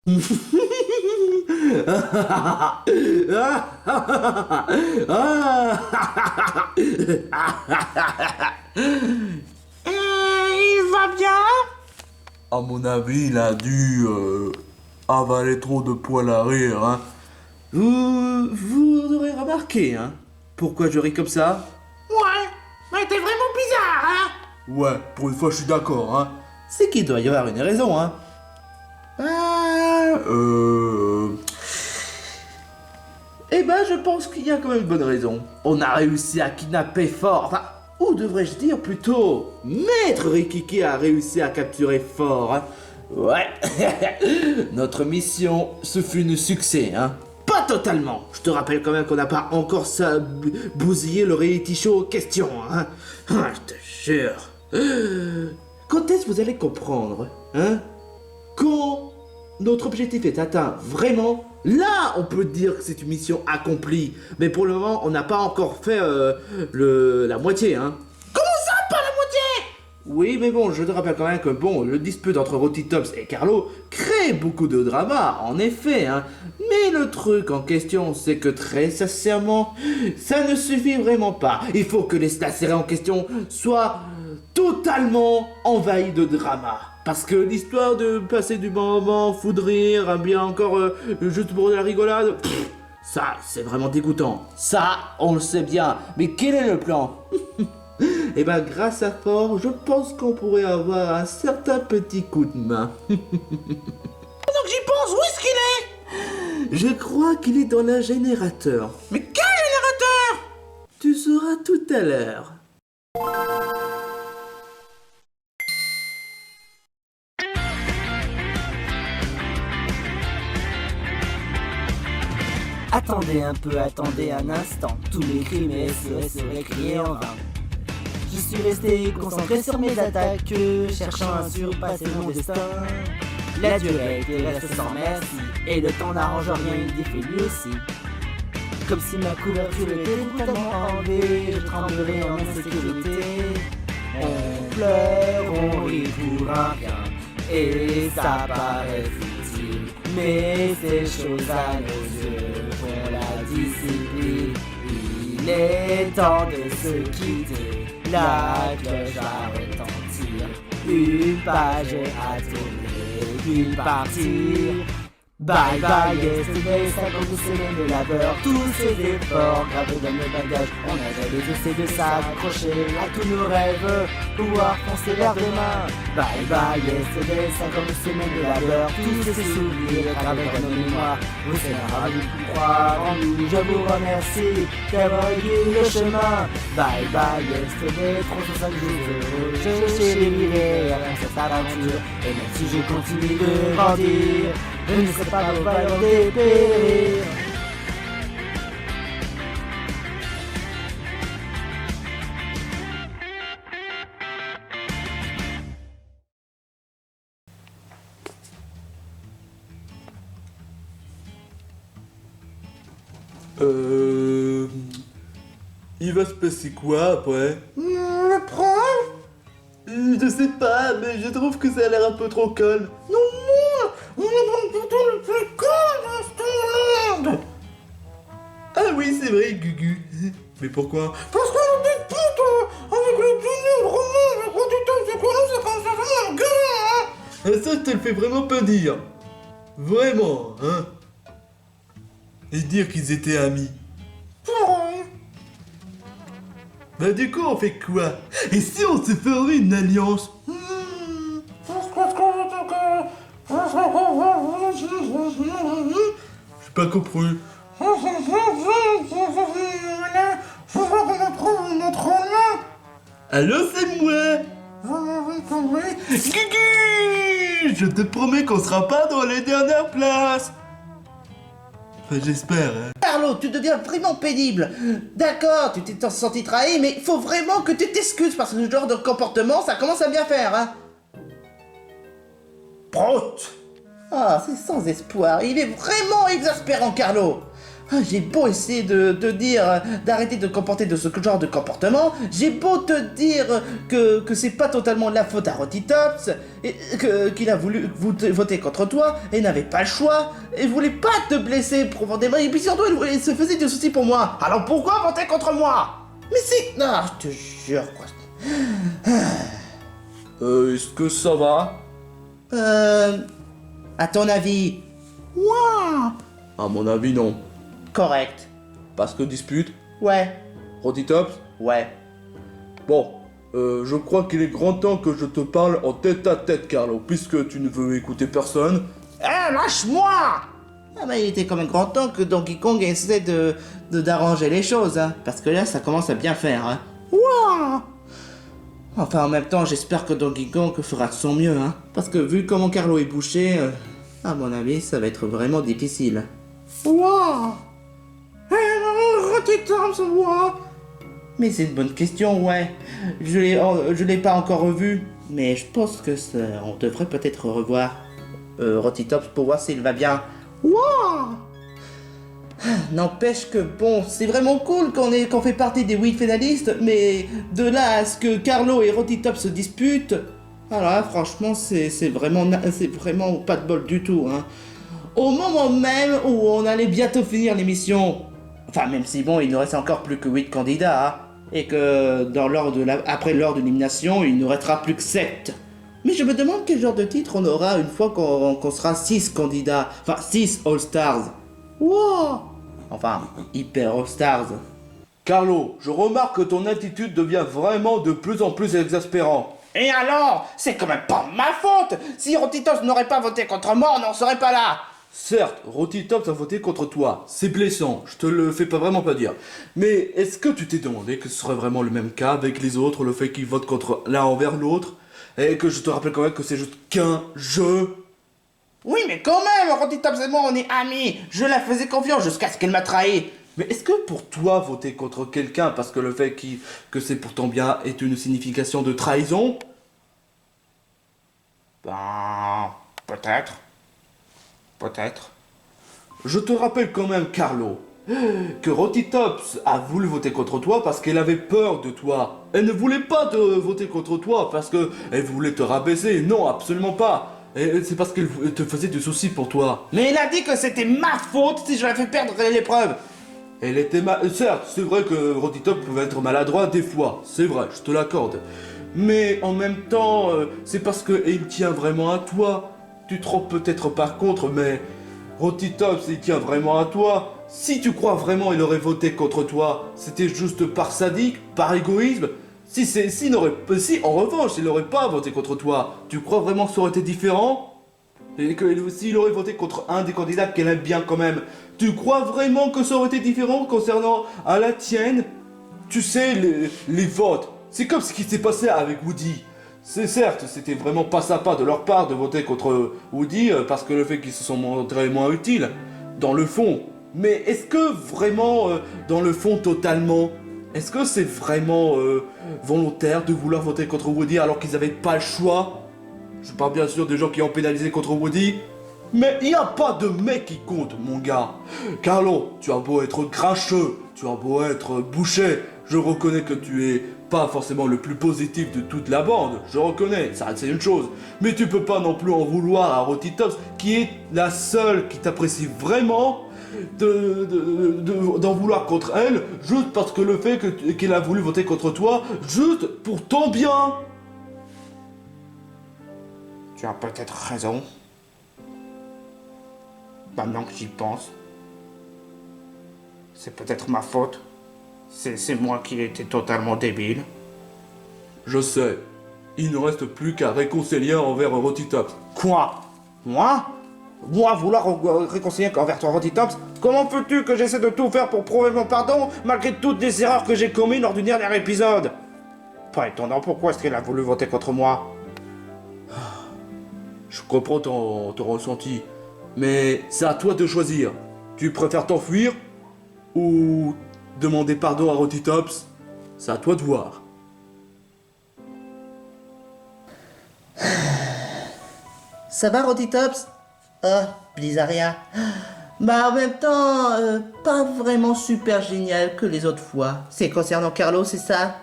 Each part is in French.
Il va bien? À mon avis, il a dû avaler trop de poils à rire, hein. Vous aurez remarqué, hein, pourquoi je ris comme ça? Ouais, mais t'es vraiment bizarre, hein? Ouais, pour une fois, je suis d'accord, hein. C'est qu'il doit y avoir une raison, hein. Eh ben, je pense qu'il y a quand même une bonne raison. On a réussi à kidnapper Fort. Enfin, ou devrais-je dire plutôt, Maître Rikiki a réussi à capturer Fort. Hein. Ouais. Notre mission, ce fut un succès, hein. Pas totalement. Je te rappelle quand même qu'on n'a pas encore bousillé le reality show en question, hein. Ah, je te jure. Quand est-ce que vous allez comprendre, hein? Quand notre objectif est atteint, vraiment, là, on peut dire que c'est une mission accomplie. Mais pour le moment, on n'a pas encore fait la moitié, hein. Comment ça, pas la moitié? Oui, mais bon, je te rappelle quand même que, bon, le dispute entre Rotitops et Carlo crée beaucoup de drama, en effet, hein. Mais le truc en question, c'est que très sincèrement, ça ne suffit vraiment pas. Il faut que la série en question soit totalement envahie de drama. Parce que l'histoire de passer du bon moment, fou de rire, hein, bien encore juste pour de la rigolade, ça, c'est vraiment dégoûtant. Ça, on le sait bien. Mais quel est le plan? Eh ben, grâce à Fort, je pense qu'on pourrait avoir un certain petit coup de main. Donc j'y pense, où est-ce qu'il est? Je crois qu'il est dans le générateur. Mais quel générateur? Tu sauras tout à l'heure. Attendez un peu, attendez un instant. Tous les crimes et SOS seraient criés en vain. Je suis resté concentré sur mes attaques, cherchant à surpasser mon destin. La durée était reste sans merci, et le temps n'arrange rien, il défait lui aussi. Comme si ma couverture était totalement enlevée, je tremblerais en insécurité. On pleure, on rit pour un rien, et ça paraît futile. Mais ces choses à nos yeux font la discipline. Il est temps de se quitter, la cloche va retentir. Une page à tourner, puis partir. Bye bye yesterday, 52 semaines de labeur, tous ces efforts gravés dans nos bagages. On avait les essais de s'accrocher à tous nos rêves, pouvoir foncer vers demain. Bye bye yesterday, 52 semaines de labeur, tous ces souvenirs gravés dans nos mémoires. Vous êtes ravis de croire en nous, je vous remercie d'avoir aiguillé le chemin. Bye bye yesterday, 305 jours heureux, je chérirai avec cette aventure. Et même si je continue de grandir, je ne sais pas vos valeurs dépérir. Il va se passer quoi après? Le prendre? Je sais pas, mais je trouve que ça a l'air un peu trop calme. Non, moi, on est pourtant le plus con de ce monde. Ah oui, c'est vrai, Gugu. Mais pourquoi? Parce qu'on dispute avec le génie roman, le Rotitops et Carlo, c'est comme ça vraiment un gueule, hein. Ah, ça, je te le fais vraiment pas dire. Vraiment, hein? Et dire qu'ils étaient amis. Bah du coup, on fait quoi? Et si on se formait une alliance? J'ai pas compris. Allô, c'est moi! Gugu! Je te promets qu'on sera pas dans les dernières places! Enfin, j'espère, hein. Carlo, tu deviens vraiment pénible. D'accord, tu t'es senti trahi, mais faut vraiment que tu t'excuses parce que ce genre de comportement, ça commence à bien faire, hein. Prout! Ah, c'est sans espoir. Il est vraiment exaspérant, Carlo. J'ai beau essayer de dire d'arrêter de comporter de ce genre de comportement, j'ai beau te dire que c'est pas totalement la faute à Rotitops, et qu'il a voulu voter contre toi et n'avait pas le choix, et voulait pas te blesser profondément, et puis surtout il se faisait du souci pour moi. Alors pourquoi voter contre moi? Mais c'est... Non, je te jure quoi. Est-ce que ça va? À ton avis? Ouah. À mon avis, non. Correct. Parce que dispute? Ouais. Rotitops? Ouais. Bon, je crois qu'il est grand temps que je te parle en tête à tête, Carlo, puisque tu ne veux écouter personne. Eh, lâche-moi! Ah bah il était quand même grand temps que Donkey Kong essaie d'arranger les choses, hein. Parce que là, ça commence à bien faire, hein. Ouah! Enfin, en même temps, j'espère que Donkey Kong fera de son mieux, hein. Parce que vu comment Carlo est bouché, à mon avis, ça va être vraiment difficile. Ouah! Rotitops, ouah! Mais c'est une bonne question, ouais. Je l'ai pas encore revu, mais je pense que on devrait peut-être revoir Rotitops pour voir s'il va bien. Wouah! N'empêche que bon, c'est vraiment cool qu'on fait partie des 8 finalistes, mais de là à ce que Carlo et Rotitops se disputent, alors là, franchement, c'est vraiment pas de bol du tout, hein. Au moment même où on allait bientôt finir l'émission, enfin même si bon, il nous reste encore plus que 8 candidats, hein, et que après l'ordre de l'élimination, il nous restera plus que 7. Mais je me demande quel genre de titre on aura une fois qu'on sera 6 candidats, enfin 6 All-Stars. Wow! Enfin, Hyper All-Stars. Carlo, je remarque que ton attitude devient vraiment de plus en plus exaspérant. Et alors? C'est quand même pas ma faute! Si Rotitops n'aurait pas voté contre moi, on n'en serait pas là! Certes, Rotitops a voté contre toi, c'est blessant, je te le fais pas vraiment pas dire. Mais est-ce que tu t'es demandé que ce serait vraiment le même cas avec les autres, le fait qu'ils votent contre l'un envers l'autre? Et que je te rappelle quand même que c'est juste qu'un jeu? Oui, mais quand même, Rotitops et moi, on est amis! Je la faisais confiance jusqu'à ce qu'elle m'a trahi! Mais est-ce que pour toi, voter contre quelqu'un parce que le fait que c'est pour ton bien est une signification de trahison? Ben... peut-être. Peut-être. Je te rappelle quand même, Carlo, que Rotitops a voulu voter contre toi parce qu'elle avait peur de toi. Elle ne voulait pas te voter contre toi parce que elle voulait te rabaisser. Non, absolument pas. Et c'est parce qu'elle te faisait du souci pour toi. Mais il a dit que c'était ma faute si je la fais perdre l'épreuve! Elle était certes, c'est vrai que Rotitops pouvait être maladroit des fois. C'est vrai, je te l'accorde. Mais en même temps, c'est parce qu'il tient vraiment à toi. Tu te trompes peut-être par contre, mais Rotitops, il tient vraiment à toi. Si tu crois vraiment il aurait voté contre toi, c'était juste par sadique, par égoïsme. Si en revanche, il n'aurait pas voté contre toi, tu crois vraiment que ça aurait été différent? Et que s'il aurait voté contre un des candidats qu'elle aime bien quand même, tu crois vraiment que ça aurait été différent concernant à la tienne? Tu sais, les votes, c'est comme ce qui s'est passé avec Woody. C'est certes, c'était vraiment pas sympa de leur part de voter contre Woody parce que le fait qu'ils se sont montrés moins utiles, dans le fond. Mais est-ce que vraiment, dans le fond totalement, est-ce que c'est vraiment volontaire de vouloir voter contre Woody alors qu'ils avaient pas le choix? Je parle bien sûr des gens qui ont pénalisé contre Woody. Mais il n'y a pas de mec qui compte, mon gars. Carlo, tu as beau être grincheux, tu as beau être bouché, je reconnais que tu es pas forcément le plus positif de toute la bande, je reconnais, ça c'est une chose. Mais tu peux pas non plus en vouloir à Rotitops, qui est la seule qui t'apprécie vraiment, d'en vouloir contre elle, juste parce que le fait qu'elle a voulu voter contre toi, juste pour ton bien. Tu as peut-être raison. Maintenant que j'y pense, c'est peut-être ma faute. C'est moi qui ai été totalement débile. Je sais, il ne reste plus qu'à réconcilier envers Rotitops. Quoi? Moi? Moi vouloir réconcilier envers toi, Rotitops? Comment veux-tu que j'essaie de tout faire pour prouver mon pardon malgré toutes les erreurs que j'ai commises lors du dernier épisode? Pas étonnant, pourquoi est-ce qu'elle a voulu voter contre moi? Je comprends ton ressenti, mais c'est à toi de choisir. Tu préfères t'enfuir ou demander pardon à Rotitops? C'est à toi de voir. Ça va, Rotitops? Oh, Blizzaria. Bah en même temps, pas vraiment super génial que les autres fois. C'est concernant Carlo, c'est ça?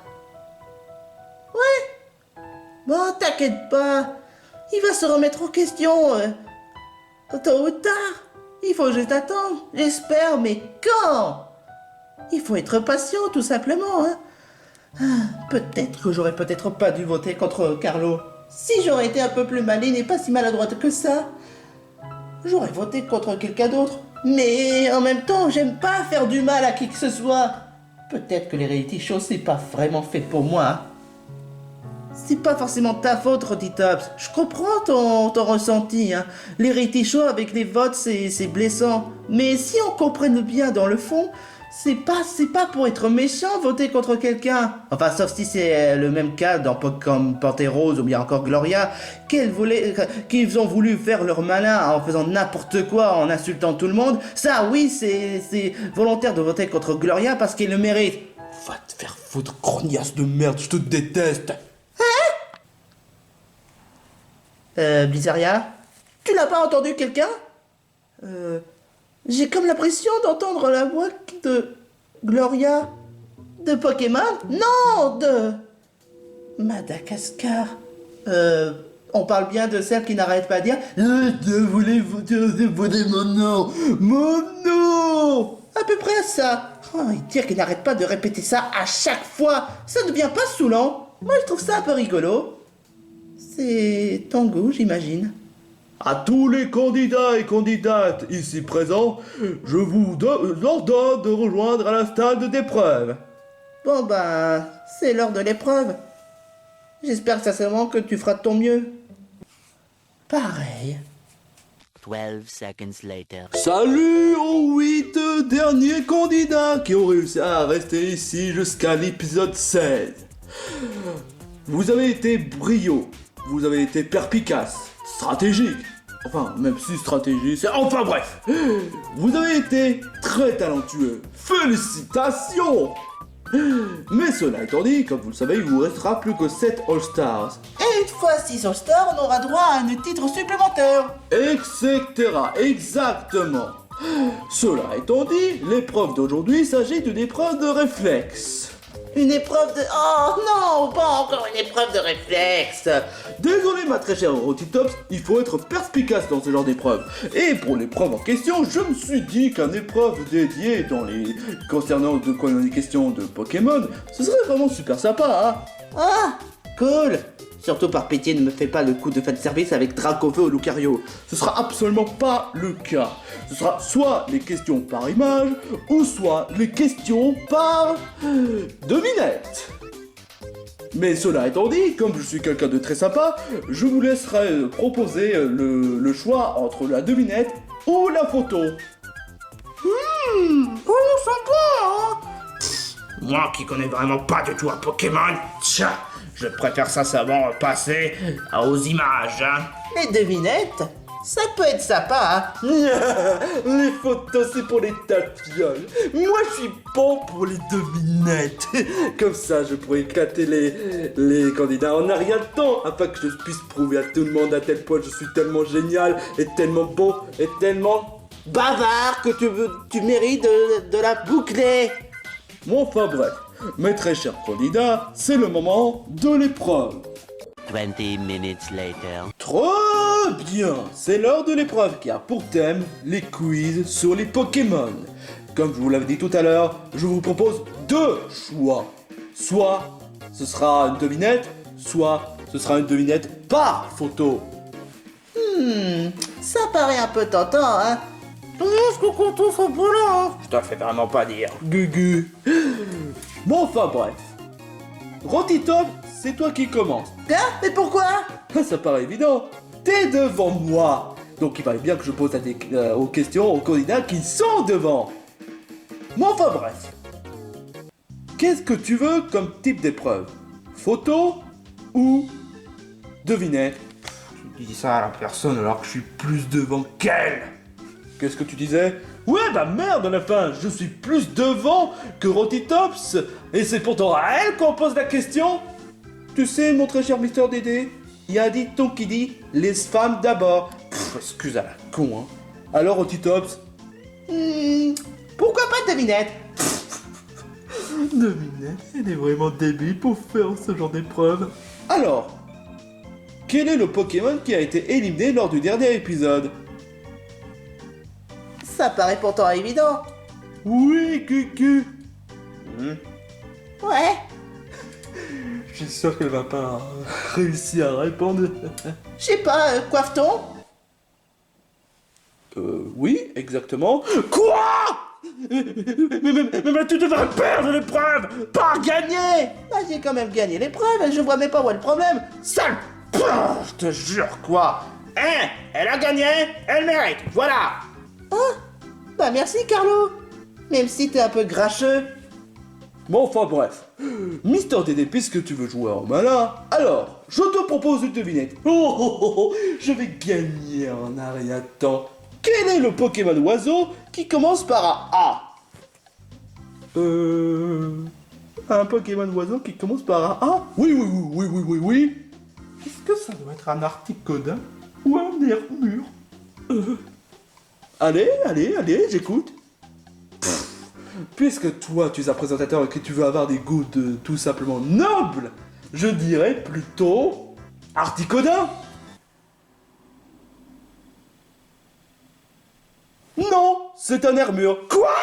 Ouais. Bon, t'inquiète pas. Il va se remettre en question. Tôt ou tard. Il faut juste attendre. J'espère, mais quand? Il faut être patient, tout simplement, hein. Peut-être que j'aurais peut-être pas dû voter contre Carlo. Si j'aurais été un peu plus maligne et pas si maladroite que ça, j'aurais voté contre quelqu'un d'autre. Mais en même temps, j'aime pas faire du mal à qui que ce soit. Peut-être que les reality shows, c'est pas vraiment fait pour moi. C'est pas forcément ta faute, Rotitops. Je comprends ton ressenti, hein. Les reality shows avec les votes, c'est blessant. Mais si on comprenne bien dans le fond, c'est pas pour être méchant voter contre quelqu'un. Enfin, sauf si c'est le même cas comme Pantérose ou bien encore Gloria, qu'ils ont voulu faire leur malin en faisant n'importe quoi, en insultant tout le monde. Ça, oui, c'est volontaire de voter contre Gloria parce qu'elle le mérite. Va te faire foutre, grognasse de merde, je te déteste. Blizzardia, tu l'as pas entendu quelqu'un? J'ai comme l'impression d'entendre la voix de Gloria. De Pokémon? Non, de Madagascar. On parle bien de celle qui n'arrête pas de dire je voulais voter mon nom. Mon nom! À peu près ça. Oh, et dire qu'il n'arrête pas de répéter ça à chaque fois, ça ne devient pas saoulant? Moi, je trouve ça un peu rigolo. C'est ton goût, j'imagine. À tous les candidats et candidates ici présents, je vous ordonne de rejoindre à la stade d'épreuve. Bon ben, c'est l'heure de l'épreuve. J'espère sincèrement que tu feras de ton mieux. Pareil. 12 seconds later. Salut aux 8 derniers candidats qui ont réussi à rester ici jusqu'à l'épisode 16. Vous avez été brio, vous avez été perspicace, stratégique. Enfin, même si stratégie, c'est... Enfin bref. Vous avez été très talentueux. Félicitations. Mais cela étant dit, comme vous le savez, il vous restera plus que 7 All-Stars. Et une fois 6 All-Stars, on aura droit à un titre supplémentaire. Etc. Exactement. Cela étant dit, l'épreuve d'aujourd'hui s'agit d'une épreuve de réflexe. Une épreuve de... Oh non, pas encore une épreuve de réflexe. Désolé ma très chère Rotitops, il faut être perspicace dans ce genre d'épreuve. Et pour l'épreuve en question, je me suis dit qu'une épreuve dédiée concernant les questions de Pokémon, ce serait vraiment super sympa, hein. Ah, cool. Surtout par pitié, ne me fais pas le coup de fanservice avec Dracofeu ou Lucario. Ce sera absolument pas le cas. Ce sera soit les questions par image, ou soit les questions par devinette. Mais cela étant dit, comme je suis quelqu'un de très sympa, je vous laisserai proposer le choix entre la devinette ou la photo. Vraiment sympa, hein. Moi qui connais vraiment pas du tout un Pokémon, tcha, je préfère sincèrement passer aux images, hein. Les devinettes, ça peut être sympa, hein. Les photos, c'est pour les tafioles. Moi, je suis bon pour les devinettes. Comme ça, je pourrais éclater les candidats en arrière de temps, afin que je puisse prouver à tout le monde à tel point je suis tellement génial, et tellement beau, et tellement... Bavard que tu mérites de la boucler. Bon, enfin bref, mes très chers candidats, c'est le moment de l'épreuve. 20 minutes later. Trop bien, c'est l'heure de l'épreuve qui a pour thème les quiz sur les Pokémon. Comme je vous l'avais dit tout à l'heure, je vous propose 2 choix. Soit ce sera une devinette, soit ce sera une devinette par photo. Ça paraît un peu tentant, hein. Est-ce que quand on sera pas là, hein. Je te fais vraiment pas dire. Gugu. Bon, enfin bref. Rotitop, c'est toi qui commence. Hein? Mais pourquoi? Ça paraît évident. T'es devant moi. Donc il fallait bien que je pose aux questions aux candidats qui sont devant. Bon, enfin bref. Qu'est-ce que tu veux comme type d'épreuve? Photo ou devinette? Tu dis ça à la personne alors que je suis plus devant qu'elle. Qu'est-ce que tu disais? Ouais, bah merde, à la fin, je suis plus devant que Rotitops, et c'est pourtant à elle qu'on pose la question. Tu sais, mon très cher Mister Dédé, il y a un dicton qui dit « les femmes d'abord ». Excuse à la con, hein. Alors, Rotitops, Pourquoi pas devinette? Devinette, elle est vraiment débile pour faire ce genre d'épreuve. Alors, quel est le Pokémon qui a été éliminé lors du dernier épisode? Ça paraît pourtant évident. Oui, Cucu. Ouais. Je suis sûr qu'elle va pas réussir à répondre. Je sais pas, coiffe-t-on? Oui, exactement. Quoi? Mais tu devrais perdre l'épreuve, pas gagner. Bah, j'ai quand même gagné l'épreuve, je vois même pas où est le problème. Sale. Je te jure, quoi. Hein? Elle a gagné, elle mérite, voilà. Bah merci Carlo. Même si t'es un peu grincheux. Bon, enfin bref. Mister Dédé, puisque tu veux jouer en malin, alors, je te propose une devinette. Je vais gagner en un rien de temps. Quel est le Pokémon oiseau qui commence par un A? Un Pokémon oiseau qui commence par un A? Oui. Est-ce que ça doit être un Articodin ou un Nermure? Allez, j'écoute. Puisque toi, tu es un présentateur et que tu veux avoir des goûts tout simplement nobles, je dirais plutôt Articodin. Non, c'est un Nermure. Quoi?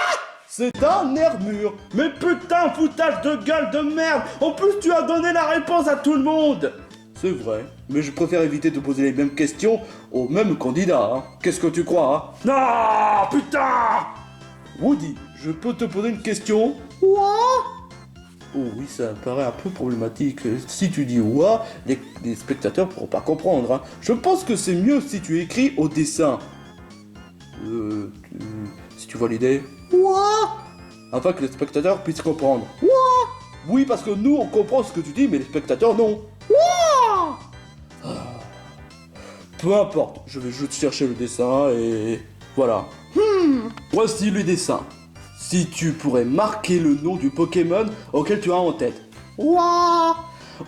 C'est un Nermure. Mais putain, foutage de gueule de merde. En plus, tu as donné la réponse à tout le monde. C'est vrai, mais je préfère éviter de poser les mêmes questions aux mêmes candidats. Hein. Qu'est-ce que tu crois? Hein? Non, putain. Woody, je peux te poser une question? Ouah. Oh oui, ça me paraît un peu problématique. Si tu dis ouah, les spectateurs pourront pas comprendre. Hein. Je pense que c'est mieux si tu écris au dessin. Si tu vois l'idée. Ouah. Afin que les spectateurs puissent comprendre. Ouah. Oui, parce que nous, on comprend ce que tu dis, mais les spectateurs, non. Ouah. Peu importe, je vais juste chercher le dessin et... voilà. Voici le dessin. Si tu pourrais marquer le nom du Pokémon auquel tu as en tête. Ouah.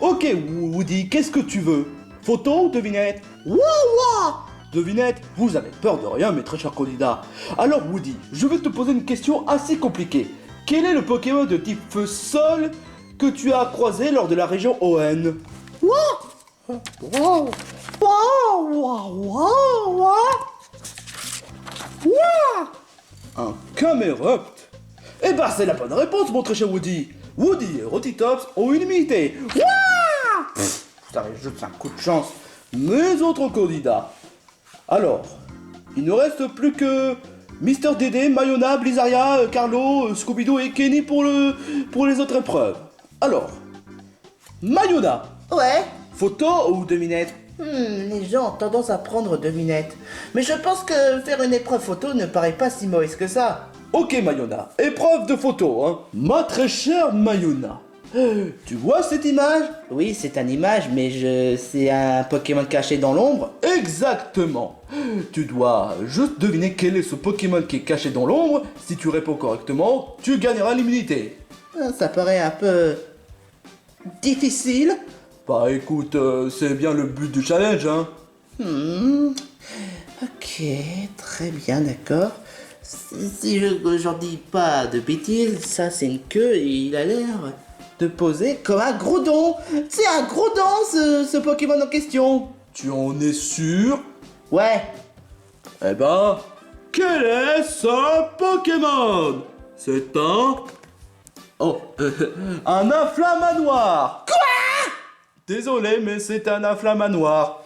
Ok, Woody, qu'est-ce que tu veux? Photo ou devinette? Ouah. Devinette, vous avez peur de rien, mes très chers candidats. Alors Woody, je vais te poser une question assez compliquée. Quel est le Pokémon de type feu-sol que tu as croisé lors de la région ON? Ouah. Wow. Wow. Un Camerupt. Eh ben, c'est la bonne réponse, mon très cher Woody. Woody et Rotitops ont une immunité. Ça juste un coup de chance. Mes autres candidats. Alors, il ne reste plus que Mister Dédé, Mayona, Blizzard, Carlo, Scooby-Doo et Kenny pour les autres épreuves. Alors, Mayona, Ouais. photo ou devinette? Les gens ont tendance à prendre devinette. Mais je pense que faire une épreuve photo ne paraît pas si mauvais que ça. Ok Mayona, épreuve de photo, hein. Ma très chère Mayona, tu vois cette image? Oui, c'est une image, mais c'est un Pokémon caché dans l'ombre. Exactement. Tu dois juste deviner quel est ce Pokémon qui est caché dans l'ombre. Si tu réponds correctement, tu gagneras l'immunité. Ça paraît un peu difficile. Bah écoute, c'est bien le but du challenge, hein. Ok, très bien, d'accord. Si j'en dis pas de bêtises, ça c'est une queue et il a l'air de poser comme un Groudon. C'est un Groudon ce Pokémon en question. Tu en es sûr? Ouais. Eh ben, quel est ce Pokémon? C'est un... Oh, un inflammanoir. Quoi? Désolé, mais c'est un inflammanoir.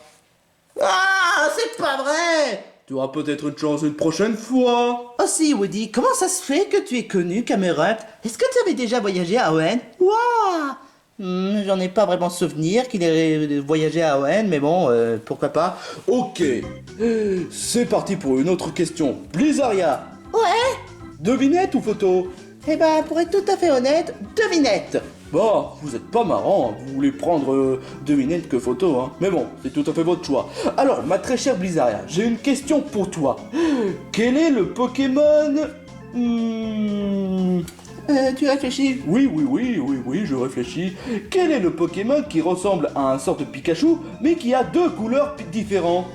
Ah, c'est pas vrai. Tu auras peut-être une chance une prochaine fois. Oh si, Woody, comment ça se fait que tu es connu, Camerupt? Est-ce que tu avais déjà voyagé à Hoenn? Waouh. J'en ai pas vraiment souvenir qu'il ait voyagé à Hoenn, mais bon, pourquoi pas. Ok, c'est parti pour une autre question. Blizzaria, Ouais. devinette ou photo? Eh ben, pour être tout à fait honnête, devinette. Bon, vous êtes pas marrant, hein. Vous voulez prendre devinette que photo, hein. Mais bon, c'est tout à fait votre choix. Alors, ma très chère Blizzaria, j'ai une question pour toi. Quel est le Pokémon... Tu réfléchis? Oui, je réfléchis. Quel est le Pokémon qui ressemble à un sort de Pikachu, mais qui a deux couleurs différentes?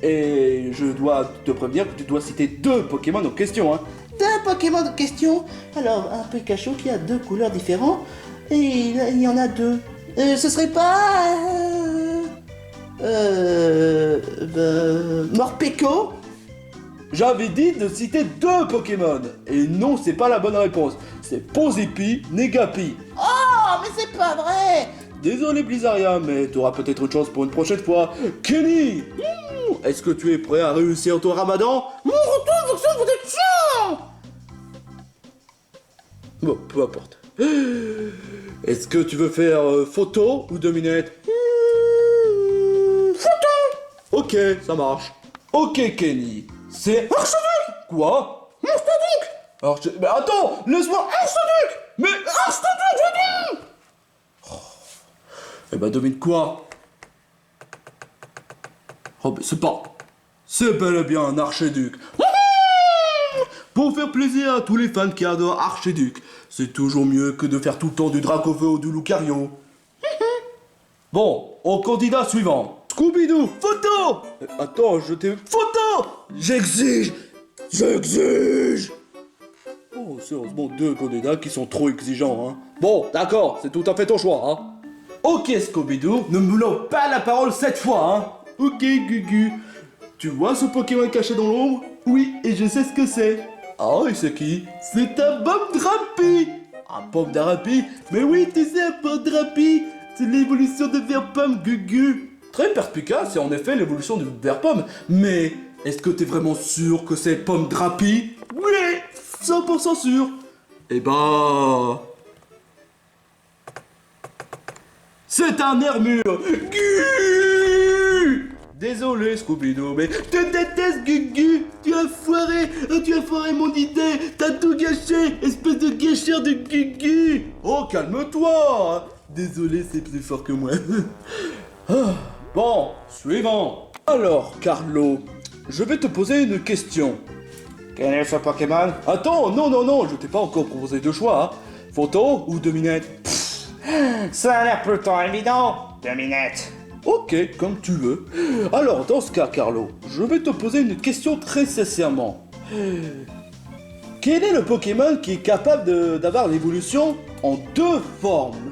Et je dois te prévenir que tu dois citer 2 Pokémon en question, hein. 2 Pokémon de question. Alors, un Pikachu qui a 2 couleurs différentes. Et il y en a 2. Ce serait pas... Morpeko? J'avais dit de citer 2 Pokémon. Et non, c'est pas la bonne réponse. C'est Posipi, Negapi. Oh, mais c'est pas vrai. Désolé Blizzarian, mais t'auras peut-être une chance pour une prochaine fois. Kenny, est-ce que tu es prêt à réussir ton ramadan? Mon retour, vous êtes chiant. Bon, peu importe. Est-ce que tu veux faire photo ou dominette? Photo. Ok, ça marche. Ok Kenny, c'est... Archduc. Quoi? Archduc. Mais attends, laisse-moi... Archduc. Mais... Archduc, je dis. Eh ben devine quoi? Oh mais c'est pas... C'est bel et bien un archiduc. Pour faire plaisir à tous les fans qui adorent Archiduc, c'est toujours mieux que de faire tout le temps du Dracofeu ou du Lucario. Bon, au candidat suivant. Scooby-Doo, photo. Attends, je t'ai... Photo. J'exige. Oh, sérieusement, 2 candidats qui sont trop exigeants, hein. Bon, d'accord, c'est tout à fait ton choix, hein. Ok, Scooby-Doo, ne me lance pas la parole cette fois, hein. Ok, Gugu. Tu vois ce Pokémon caché dans l'ombre? Oui, et je sais ce que c'est. Ah, et c'est qui? C'est un Bomb-Drapi. Un Bomb-Drapi? Mais oui, tu sais, un Bomb-Drapi, c'est l'évolution de Verpomme, Gugu. Très perspicace, c'est en effet l'évolution de Verpomme. Mais est-ce que t'es vraiment sûr que c'est Bomb-Drapi? Oui, 100% sûr. Eh ben... C'est un Nermure. Gugu. Désolé Scooby-Doo, mais je te déteste Gugu. Tu as foiré mon idée. T'as tout gâché, espèce de gâcheur de Gugu. Oh, calme-toi. Désolé, c'est plus fort que moi. Ah, bon, suivant. Alors, Carlo, je vais te poser une question. Quel est ce Pokémon? Attends, non, je t'ai pas encore proposé de choix. Hein. Photo ou dominette? Ça a l'air plutôt évident. Dominette. Ok, comme tu veux. Alors, dans ce cas, Carlo, je vais te poser une question très sincèrement. Quel est le Pokémon qui est capable d'avoir l'évolution en 2 formes?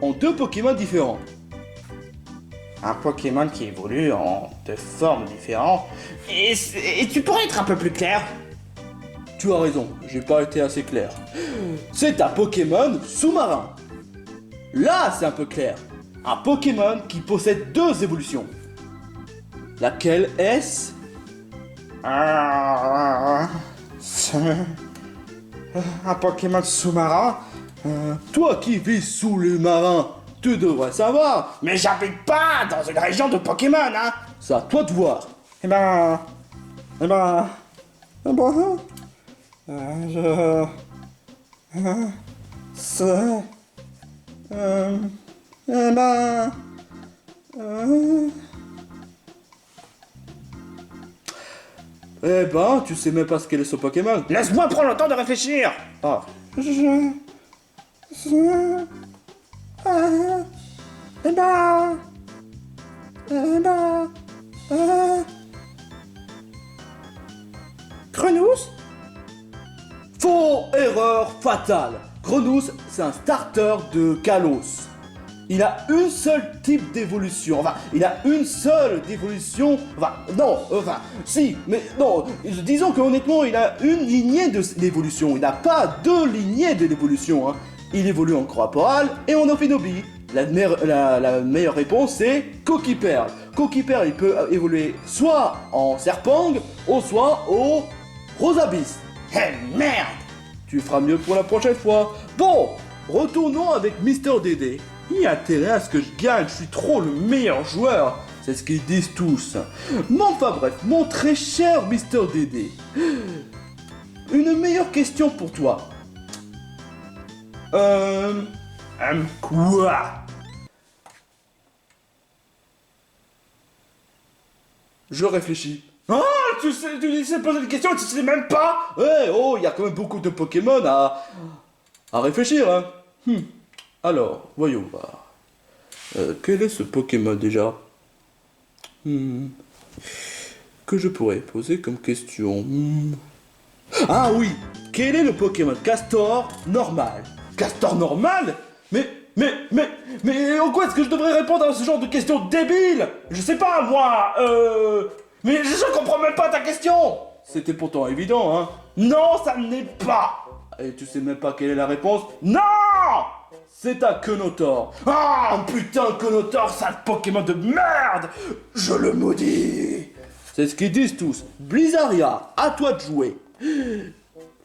En 2 Pokémon différents. Un Pokémon qui évolue en 2 formes différentes. Et tu pourrais être un peu plus clair? Tu as raison, j'ai pas été assez clair. C'est un Pokémon sous-marin. Là, c'est un peu clair. Un Pokémon qui possède 2 évolutions. Laquelle est-ce? Un Pokémon sous-marin? Toi qui vis sous les marins, tu devrais savoir. Mais j'habite pas dans une région de Pokémon, hein. C'est à toi de voir. Eh ben... C'est... Eh ben, tu sais même pas ce qu'est ce Pokémon. Laisse-moi prendre le temps de réfléchir. Ah, Grenousse? faux, erreur fatale. Grenousse, c'est un starter de Kalos. Il a une seule type d'évolution. Enfin, il a une seule d'évolution. Si, mais non. Disons qu'honnêtement, il a une lignée de l'évolution. Il n'a pas 2 lignées de l'évolution. Hein. Il évolue en Corporal et en Ophinobi. La meilleure réponse, c'est Coquille-Perle. Coquille-Perle, il peut évoluer soit en Serpang, ou soit au Rosabis. Eh merde! Tu feras mieux pour la prochaine fois. Bon, retournons avec Mister Dédé. Il y a intérêt à ce que je gagne, je suis trop le meilleur joueur. C'est ce qu'ils disent tous. Mais enfin bref, mon très cher Mister Dédé. Une meilleure question pour toi. Quoi? Je réfléchis. Ah, tu sais poser une question, tu sais même pas. Ouais, oh, il y a quand même beaucoup de Pokémon à réfléchir, hein. Alors, voyons voir. Quel est ce Pokémon déjà Que je pourrais poser comme question? Ah oui, quel est le Pokémon Castor normal? Castor normal? Mais en quoi est-ce que je devrais répondre à ce genre de questions débiles? Je sais pas, moi, Mais je comprends même pas ta question! C'était pourtant évident, hein? Non, ça ne l'est pas! Et tu sais même pas quelle est la réponse? Non! C'est un Konotor! Ah, putain, Konotor, sale Pokémon de merde! Je le maudis! C'est ce qu'ils disent tous. Blizzardia, à toi de jouer.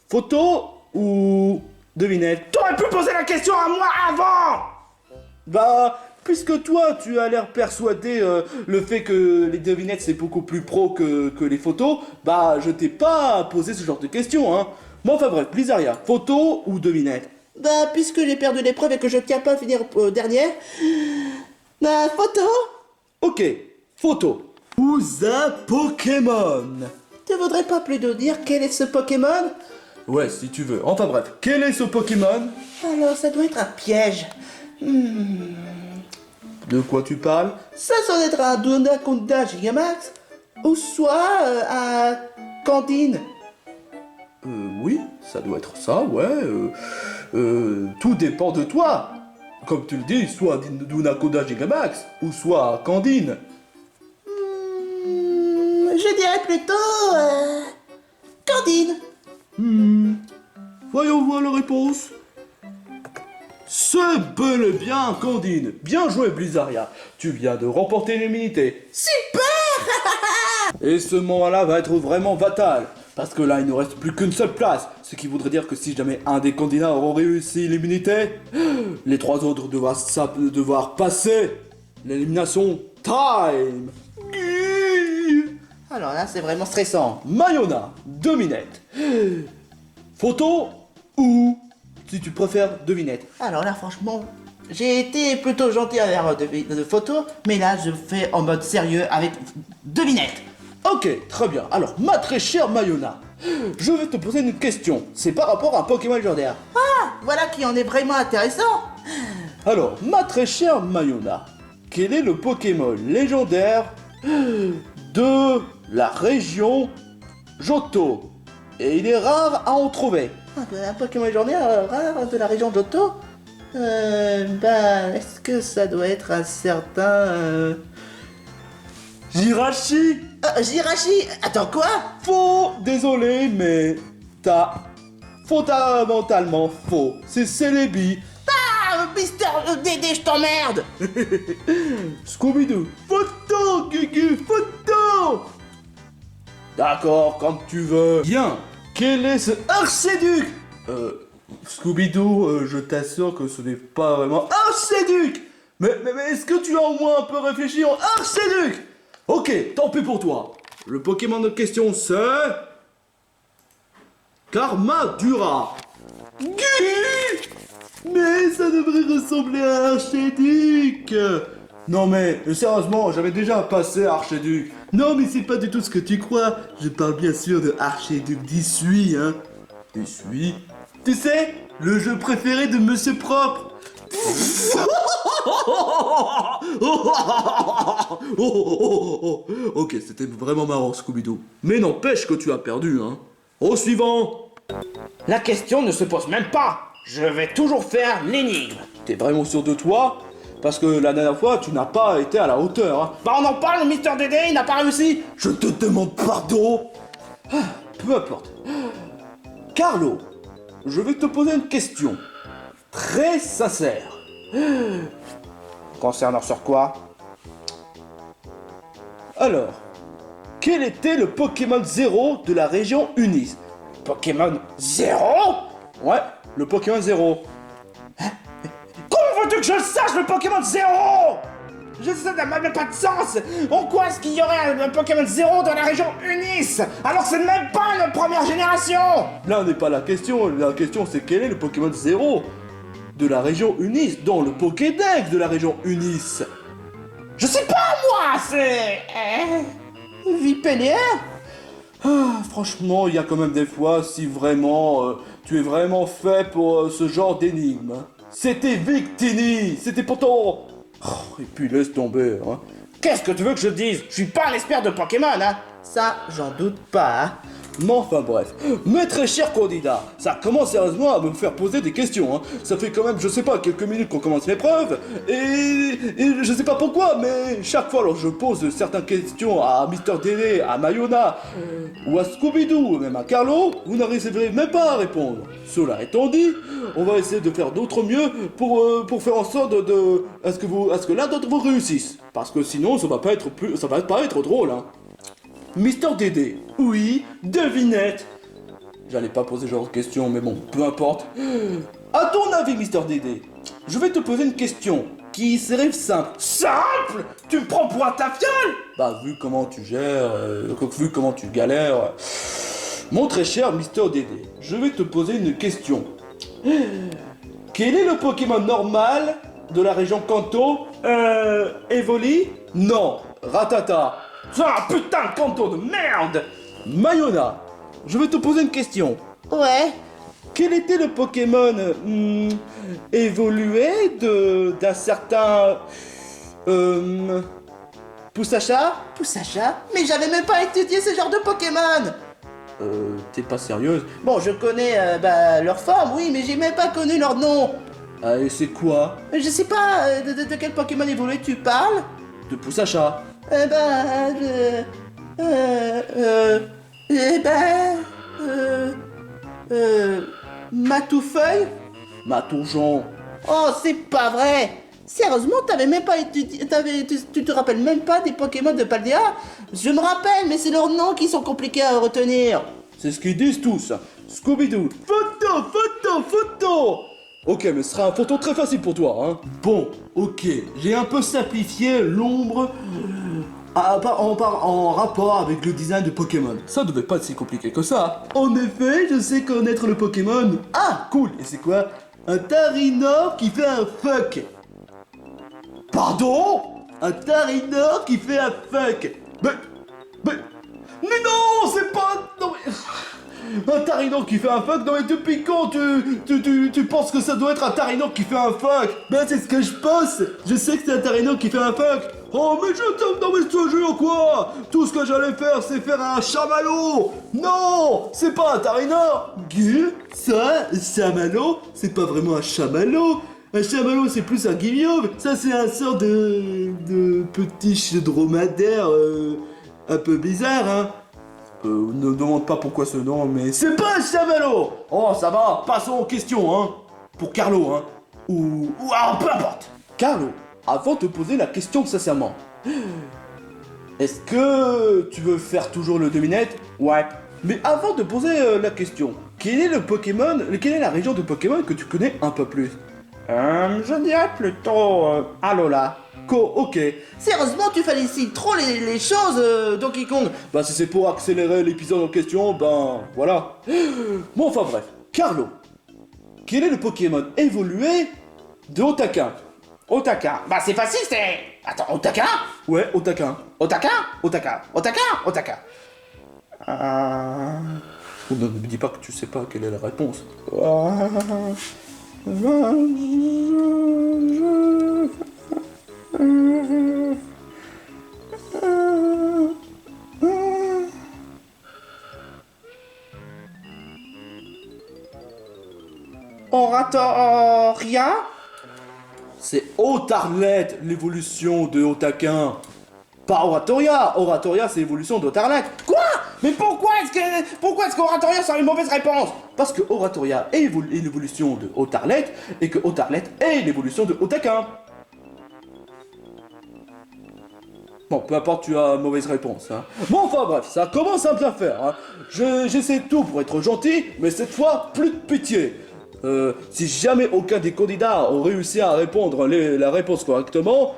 Photo ou devinette? T'aurais pu poser la question à moi avant! Bah, puisque toi, tu as l'air persuadé le fait que les devinettes c'est beaucoup plus pro que les photos, bah, je t'ai pas posé ce genre de questions, hein. Bon, enfin bref, Blizzardia, photo ou devinette? Bah, puisque j'ai perdu l'épreuve et que je tiens pas à finir dernier, bah, photo. Ok, photo. Ou un Pokémon. Tu voudrais pas plus de dire quel est ce Pokémon? Ouais, si tu veux. Enfin bref, quel est ce Pokémon? Alors, ça doit être un piège. De quoi tu parles? Ça doit être un Dunaconda Gigamax, ou soit un Candine. Oui, ça doit être ça, ouais. Tout dépend de toi. Comme tu le dis, soit Dunaconda Gigamax, ou soit Candine. Je dirais plutôt Candine. Voyons voir la réponse. C'est bel et bien Candine. Bien joué, Blizzardia. Tu viens de remporter l'immunité. Super. Et ce moment-là va être vraiment fatal. Parce que là, il ne reste plus qu'une seule place. Ce qui voudrait dire que si jamais un des candidats aura réussi l'immunité, les trois autres devoir passer l'élimination time. Alors là, c'est vraiment stressant. Mayona, devinette. Photo ou, si tu préfères, devinette. Alors là, franchement, j'ai été plutôt gentil avec de photos, mais là, je fais en mode sérieux avec devinette. Ok, très bien. Alors, ma très chère Mayona, je vais te poser une question. C'est par rapport à un Pokémon légendaire. Ah, voilà qui en est vraiment intéressant. Alors, ma très chère Mayona, quel est le Pokémon légendaire de la région Johto? Et il est rare à en trouver. Ah, bah, un Pokémon légendaire rare de la région d'Otto. Est-ce que ça doit être un certain... Jirachi. Jirachi. Attends, quoi? Faux. Désolé, mais t'as fondamentalement faux. C'est Celebi. Ah, Mister Dédé, je t'emmerde. Scooby-Doo. Photo, Gugu, photo. D'accord, comme tu veux. Bien. Quel est ce Archéduc? Scooby-Doo, je t'assure que ce n'est pas vraiment Archéduc. Mais est-ce que tu as au moins un peu réfléchi en Archéduc? Ok, tant pis pour toi. Le Pokémon de question c'est... Karmadura. Mais ça devrait ressembler à Archéduc. Non mais, sérieusement, j'avais déjà passé Archéduc. Non mais c'est pas du tout ce que tu crois. Je parle bien sûr de Archéduc d'Issui, hein. D'Issui? Tu sais, le jeu préféré de Monsieur Propre. Ok, c'était vraiment marrant, Scooby-Doo. Mais n'empêche que tu as perdu, hein. Au suivant. La question ne se pose même pas. Je vais toujours faire l'énigme. T'es vraiment sûr de toi? Parce que la dernière fois, tu n'as pas été à la hauteur, hein. Bah on en parle, Mister Dédé, il n'a pas réussi. Je te demande pardon. Peu importe. Carlo, je vais te poser une question. Très sincère. Concernant sur quoi? Alors, quel était le Pokémon 0 de la région Unis? Pokémon 0? Ouais, le Pokémon 0. Comment veux-tu que je le sache, le Pokémon 0? Je sais, ça n'a même pas de sens. En quoi est-ce qu'il y aurait un Pokémon 0 dans la région Unis? Alors que c'est même pas une première génération. Là n'est pas la question. La question c'est quel est le Pokémon 0 de la région Unis, dans le Pokédex de la région Unis. Je sais pas moi, c'est... Vipélière. Franchement, il y a quand même des fois, si vraiment tu es vraiment fait pour ce genre d'énigme. C'était Victini. C'était pourtant... Oh, et puis laisse tomber, hein. Qu'est-ce que tu veux que je dise? Je suis pas un expert de Pokémon, hein. Ça, j'en doute pas, hein. Mais enfin bref, mes très chers candidats, ça commence sérieusement à me faire poser des questions, hein. Ça fait quand même, je sais pas, quelques minutes qu'on commence l'épreuve, et je sais pas pourquoi, mais chaque fois alors je pose certaines questions à Mister Dédé, à Mayona, ou à Scooby-Doo, ou même à Carlo, vous n'arriverez même pas à répondre. Cela étant dit, on va essayer de faire d'autre mieux pour faire en sorte à ce que l'un d'entre vous réussisse. Parce que sinon, ça va pas être drôle, hein. Mister Dédé, oui, devinette. J'allais pas poser ce genre de question, mais bon, peu importe. À ton avis, Mister Dédé, je vais te poser une question qui serait simple. Simple? Tu me prends pour un tafiole? Bah, vu comment tu gères, vu comment tu galères... Mon très cher Mister Dédé, je vais te poser une question. Quel est le Pokémon normal de la région Kanto? Evoli? Non, Ratata. C'est un putain de canton de merde! Mayona, je vais te poser une question. Ouais. Quel était le Pokémon évolué d'un certain... Poussacha? Poussacha? Mais j'avais même pas étudié ce genre de Pokémon. T'es pas sérieuse? Bon, je connais leur forme, oui, mais j'ai même pas connu leur nom. Ah, et c'est quoi? Je sais pas de quel Pokémon évolué tu parles. De Poussacha. Eh ben... Matoufeuille? Matoujon. Oh, c'est pas vrai! Sérieusement, t'avais même pas étudié... Tu te rappelles même pas des Pokémon de Paldea? Je me rappelle, mais c'est leurs noms qui sont compliqués à retenir. C'est ce qu'ils disent tous. Scooby-Doo. Photo. Ok, mais ce sera un photo très facile pour toi, hein. Bon, ok, j'ai un peu simplifié l'ombre en rapport avec le design de Pokémon. Ça devait pas être si compliqué que ça. En effet, je sais connaître le Pokémon. Ah, cool. Et c'est quoi? Un Tarinor qui fait un fuck. Pardon? Un Tarinor qui fait un fuck. Mais non, c'est pas... Non mais... Un Tarinor qui fait un fuck? Non mais depuis quand tu penses que ça doit être un Tarinor qui fait un fuck? Ben c'est ce que je pense. Je sais que c'est un Tarinor qui fait un fuck. Oh mais je t'aime, non mais je te jure quoi. Tout ce que j'allais faire c'est faire un chamallow. Non, c'est pas un Tarinor. Ça, chamallow, c'est pas vraiment un chamallow. Un chamallow c'est plus un guimauve. Ça c'est un sort de petit dromadaire un peu bizarre, hein. Ne demande pas pourquoi ce nom, mais c'est pas un chamallow. Oh, ça va, passons aux questions, hein. Pour Carlo, hein. Ou peu importe. Carlo, avant de te poser la question sincèrement, est-ce que tu veux faire toujours le devinette? Ouais. Mais avant de poser la question, quel est la région de Pokémon que tu connais un peu plus? Je dirais plutôt Alola. Ok. Sérieusement, tu félicies trop les choses, Donkey Kong. Bah si c'est pour accélérer l'épisode en question, ben voilà. Bon enfin bref. Carlo, quel est le Pokémon évolué de Otaka? Otaka. Bah c'est facile, c'est... Attends, Otaka? Ouais, Otaka. Otaka? Otaka. Otaka? Otaka. Oh, ne me dis pas que tu sais pas quelle est la réponse. Oratoria? C'est Otarlet, l'évolution de Otakin. Pas Oratoria. Oratoria, c'est l'évolution d'Otarlet. Quoi? Mais pourquoi est-ce qu'Oratoria sera une mauvaise réponse? Parce que Oratoria est l'évolution de Otarlet et que Otarlet est l'évolution de Otakin. Bon, peu importe, tu as mauvaise réponse. Hein. Bon, enfin bref, ça commence à bien faire. Hein. J'essaie tout pour être gentil, mais cette fois, plus de pitié. Si jamais aucun des candidats a réussi à répondre la réponse correctement,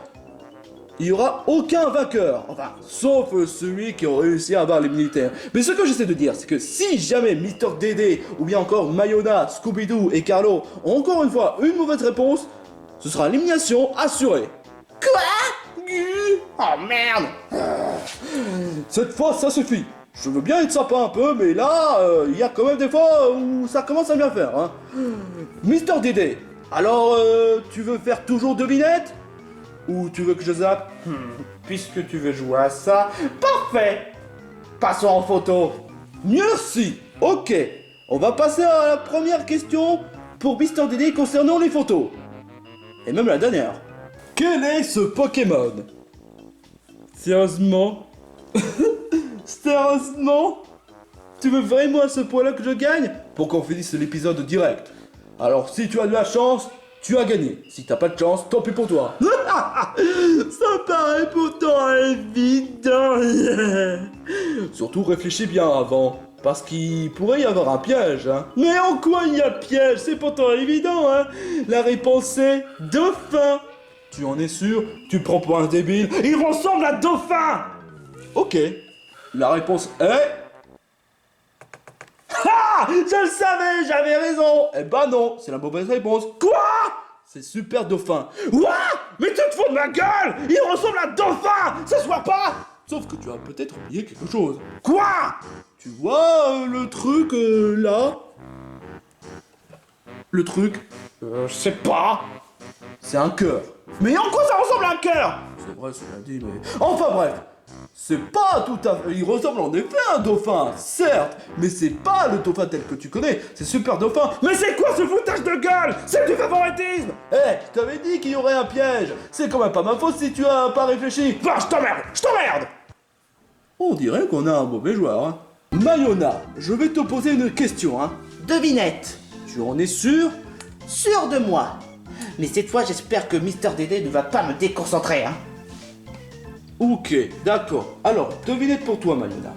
il n'y aura aucun vainqueur. Enfin, sauf celui qui a réussi à avoir les militaires. Mais ce que j'essaie de dire, c'est que si jamais Mister Dédé, ou bien encore Mayona, Scooby-Doo et Carlo ont encore une fois une mauvaise réponse, ce sera l'élimination assurée. Quoi? Oh merde! Cette fois, ça suffit. Je veux bien être sympa un peu, mais là, il y a quand même des fois où ça commence à bien faire. Hein. Mister Dédé, alors tu veux faire toujours devinette? Ou tu veux que je zappe? puisque tu veux jouer à ça, parfait. Passons en photo. Merci. Ok. On va passer à la première question pour Mister Dédé concernant les photos. Et même la dernière. Quel est ce Pokémon? Sérieusement? Sérieusement? Tu veux vraiment à ce point-là que je gagne? Pour qu'on finisse l'épisode direct. Alors si tu as de la chance, tu as gagné. Si t'as pas de chance, tant pis pour toi. Ça paraît pourtant évident. Surtout réfléchis bien avant. Parce qu'il pourrait y avoir un piège, hein. Mais en quoi il y a piège? C'est pourtant évident, hein. La réponse est dauphin. Tu en es sûr? Tu prends pour un débile? Il ressemble à Dauphin. Ok. La réponse est... Ah, je le savais, j'avais raison. Eh ben non, c'est la mauvaise réponse. Quoi? C'est Super Dauphin. What? Mais tu te fous de ma gueule. Il ressemble à Dauphin. Ça se voit pas. Sauf que tu as peut-être oublié quelque chose. Quoi? Tu vois le truc là? Le truc, Je sais pas. c'est un cœur. Mais en quoi ça ressemble à un cœur? C'est vrai, cela dit, mais... Enfin bref, c'est pas tout à fait... Il ressemble en effet à un dauphin, certes, mais c'est pas le dauphin tel que tu connais, c'est Super Dauphin. Mais c'est quoi ce foutage de gueule? C'est du favoritisme. Eh, je t'avais dit qu'il y aurait un piège. C'est quand même pas ma faute si tu as pas réfléchi. Va, je t'emmerde, je t'emmerde. On dirait qu'on a un mauvais joueur, hein. Mayona, je vais te poser une question, hein. Devinette. Tu en es sûr? Sûr de moi. Mais cette fois, j'espère que Mister Dédé ne va pas me déconcentrer, hein. Ok, d'accord. Alors, devinette pour toi, Mayona.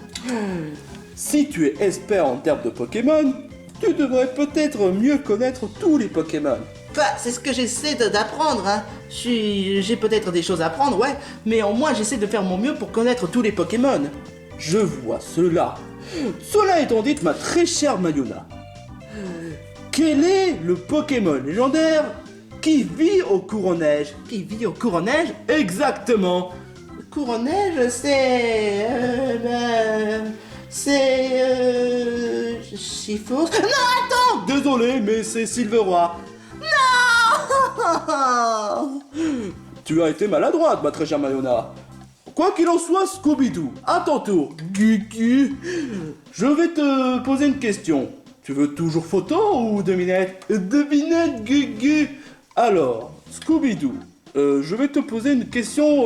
Si tu es expert en termes de Pokémon, tu devrais peut-être mieux connaître tous les Pokémon. Enfin, c'est ce que j'essaie d'apprendre, hein. J'ai peut-être des choses à apprendre, ouais, mais au moins j'essaie de faire mon mieux pour connaître tous les Pokémon. Je vois cela. Cela étant dit, ma très chère Mayona, quel est le Pokémon légendaire qui vit au courant-neige? Qui vit au courant-neige? Exactement. Le courant-neige, c'est... Chiffos... Non, attends. Désolé, mais c'est Silveroi. Tu as été maladroite, ma très chère Mayona. Quoi qu'il en soit, Scooby-Doo, à ton tour. Gugu, je vais te poser une question. Tu veux toujours photo ou devinette? Devinette, Gugu. Alors, Scooby-Doo, je vais te poser une question